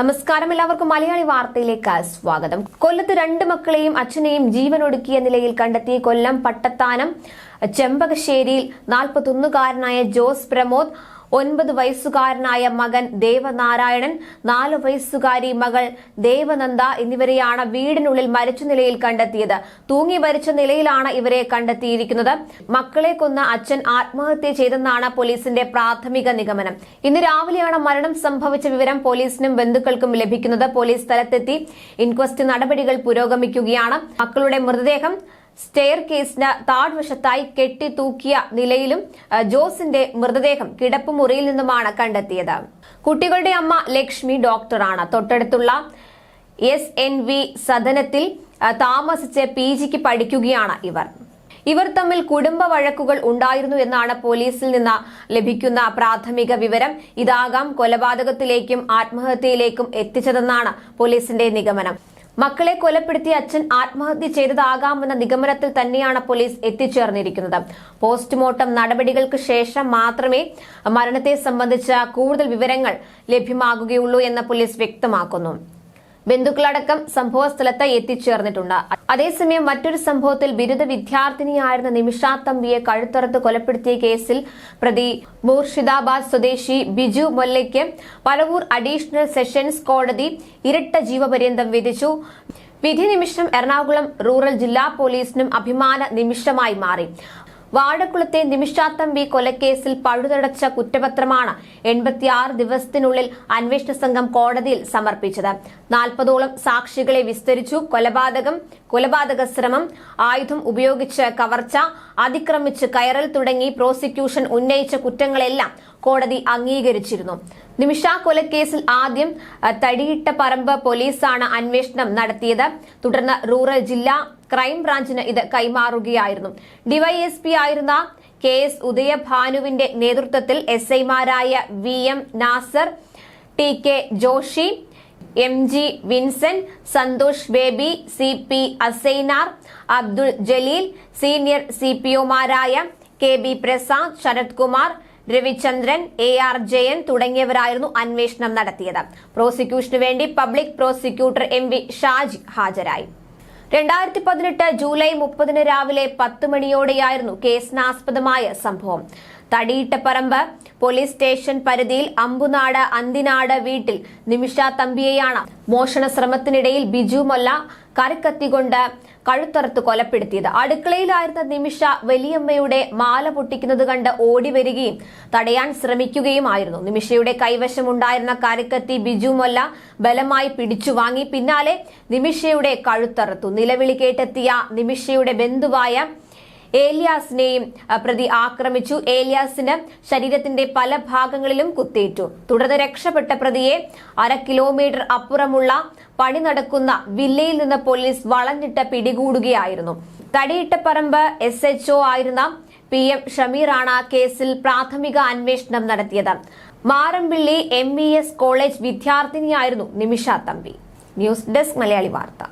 നമസ്കാരം, എല്ലാവർക്കും മലയാളി വാർത്തയിലേക്ക് സ്വാഗതം. കൊല്ലത്ത് രണ്ട് മക്കളെയും അച്ഛനെയും ജീവനൊടുക്കിയ നിലയിൽ കണ്ടെത്തി. കൊല്ലം പട്ടത്താനം ചെമ്പകശ്ശേരിയിൽ 41-കാരനായ ജോസ് പ്രമോദ്, 9 വയസ്സുകാരനായ മകൻ ദേവനാരായണൻ, 4 വയസ്സുകാരി മകൾ ദേവനന്ദ എന്നിവരെയാണ് വീടിനുള്ളിൽ മരിച്ച നിലയിൽ കണ്ടെത്തിയത്. തൂങ്ങി മരിച്ച നിലയിലാണ് ഇവരെ കണ്ടെത്തിയിരിക്കുന്നത്. മക്കളെ കൊന്ന അച്ഛൻ ആത്മഹത്യ ചെയ്തെന്നാണ് പോലീസിന്റെ പ്രാഥമിക നിഗമനം. ഇന്ന് രാവിലെയാണ് മരണം സംഭവിച്ച വിവരം പോലീസിനും ബന്ധുക്കൾക്കും ലഭിക്കുന്നത്. പോലീസ് സ്ഥലത്തെത്തി ഇൻക്വസ്റ്റ് നടപടികൾ പുരോഗമിക്കുകയാണ്. മക്കളുടെ മൃതദേഹം സ്റ്റെയർ കേസിന് താഴ്വശത്തായി കെട്ടി തൂക്കിയ നിലയിലും ജോസിന്റെ മൃതദേഹം കിടപ്പുമുറിയിൽ നിന്നുമാണ് കണ്ടെത്തിയത്. കുട്ടികളുടെ അമ്മ ലക്ഷ്മി ഡോക്ടറാണ്. തൊട്ടടുത്തുള്ള SNV സദനത്തിൽ താമസിച്ച് PGക്ക് പഠിക്കുകയാണ് ഇവർ തമ്മിൽ കുടുംബ വഴക്കുകൾ ഉണ്ടായിരുന്നു എന്നാണ് പോലീസിൽ നിന്ന് ലഭിക്കുന്ന പ്രാഥമിക വിവരം. ഇതാകാം കൊലപാതകത്തിലേക്കും ആത്മഹത്യയിലേക്കും എത്തിച്ചതെന്നാണ് പോലീസിന്റെ നിഗമനം. മക്കളെ കൊലപ്പെടുത്തിയ അച്ഛൻ ആത്മഹത്യ ചെയ്തതാകാമെന്ന നിഗമനത്തിൽ തന്നെയാണ് പോലീസ് എത്തിച്ചേർന്നിരിക്കുന്നത്. പോസ്റ്റ്മോർട്ടം നടപടികൾക്ക് ശേഷം മാത്രമേ മരണത്തെ സംബന്ധിച്ച കൂടുതൽ വിവരങ്ങൾ ലഭ്യമാകുകയുള്ളൂ എന്ന് പോലീസ് വ്യക്തമാക്കുന്നു. ബന്ധുക്കളടക്കം സംഭവ സ്ഥലത്ത് എത്തിച്ചേർന്നിട്ടുണ്ട്. അതേസമയം മറ്റൊരു സംഭവത്തിൽ ബിരുദ വിദ്യാർത്ഥിനിയായിരുന്ന നിമിഷ തമ്പിയെ കഴുത്തറുത്ത് കൊലപ്പെടുത്തിയ കേസിൽ പ്രതി മൂർഷിദാബാദ് സ്വദേശി ബിജു മൊല്ലയ്ക്ക് പലവൂർ അഡീഷണൽ സെഷൻസ് കോടതി ഇരട്ട ജീവപര്യന്തം വിധിച്ചു. വിധി നിമിഷം എറണാകുളം റൂറൽ ജില്ലാ പോലീസിനും അഭിമാന നിമിഷമായി മാറി. വാഴക്കുളത്തെ നിമിഷ തമ്പി കൊലക്കേസിൽ പഴുതടച്ച കുറ്റപത്രമാണ് 86 ദിവസത്തിനുള്ളിൽ അന്വേഷണ സംഘം കോടതിയിൽ സമർപ്പിച്ചത്. 40ഓളം സാക്ഷികളെ വിസ്തരിച്ചു. കൊലപാതക ശ്രമം, ആയുധം ഉപയോഗിച്ച് കവർച്ച, അതിക്രമിച്ച് കയറൽ തുടങ്ങി പ്രോസിക്യൂഷൻ ഉന്നയിച്ച കുറ്റങ്ങളെല്ലാം കോടതി അംഗീകരിച്ചിരുന്നു. നിമിഷ കൊലക്കേസിൽ ആദ്യം തടിയിട്ടപ്പറമ്പ് പോലീസാണ് അന്വേഷണം നടത്തിയത്. തുടർന്ന് റൂറൽ ജില്ലാ ക്രൈംബ്രാഞ്ചിന് ഇത് കൈമാറുകയായിരുന്നു. DYSP ആയിരുന്ന KS ഉദയഭാനുവിന്റെ നേതൃത്വത്തിൽ SIമാരായ VM Nasar, TK Joshi, MG Vincent, Santhosh Baby, CP Asainar, Abdul Jaleel, senior CPOമാരായ KB പ്രസാദ്, ശരത് കുമാർ, രവിചന്ദ്രൻ, AR ജയൻ തുടങ്ങിയവരായിരുന്നു അന്വേഷണം നടത്തിയത്. പ്രോസിക്യൂഷനു വേണ്ടി പബ്ലിക് പ്രോസിക്യൂട്ടർ MV ഷാജി ഹാജരായി. 2018 ജൂലൈ 30 രാവിലെ 10 മണിയോടെയായിരുന്നു കേസിനാസ്പദമായ സംഭവം. തടിയിട്ടപ്പറമ്പ് പോലീസ് സ്റ്റേഷൻ പരിധിയിൽ അമ്പുനാട് അന്തിനാട് വീട്ടിൽ നിമിഷ തമ്പിയെയാണ് മോഷണ ശ്രമത്തിനിടയിൽ ബിജു മൊല്ല കറിക്കത്തികൊണ്ട് കഴുത്തറുത്ത് കൊലപ്പെടുത്തിയത്. അടുക്കളയിലായിരുന്ന നിമിഷ വലിയമ്മയുടെ മാല പൊട്ടിക്കുന്നത് കണ്ട് ഓടി വരികയും തടയാൻ ശ്രമിക്കുകയുമായിരുന്നു. നിമിഷയുടെ കൈവശമുണ്ടായിരുന്ന കറിക്കത്തി ബിജു മൊല്ല ബലമായി പിടിച്ചു വാങ്ങി. പിന്നാലെ നിമിഷയുടെ കഴുത്തറുത്തു. നിലവിളി കേട്ടെത്തിയ നിമിഷയുടെ ബന്ധുവായ ഏലിയാസിനെയും പ്രതി ആക്രമിച്ചു. ഏലിയാസിന് ശരീരത്തിന്റെ പല ഭാഗങ്ങളിലും കുത്തേറ്റു. തുടർന്ന് രക്ഷപ്പെട്ട പ്രതിയെ 1/2 കിലോമീറ്റർ അപ്പുറമുള്ള പണി നടക്കുന്ന വില്ലയിൽ നിന്ന് പോലീസ് വളഞ്ഞിട്ട് പിടികൂടുകയായിരുന്നു. തടിയിട്ടപ്പറമ്പ് SHO ആയിരുന്ന PM ഷമീറാണ് കേസിൽ പ്രാഥമിക അന്വേഷണം നടത്തിയത്. മാറമ്പിള്ളി MES കോളേജ് വിദ്യാർത്ഥിനിയായിരുന്നു നിമിഷ തമ്പി. ന്യൂസ് ഡെസ്ക് മലയാളി വാർത്ത.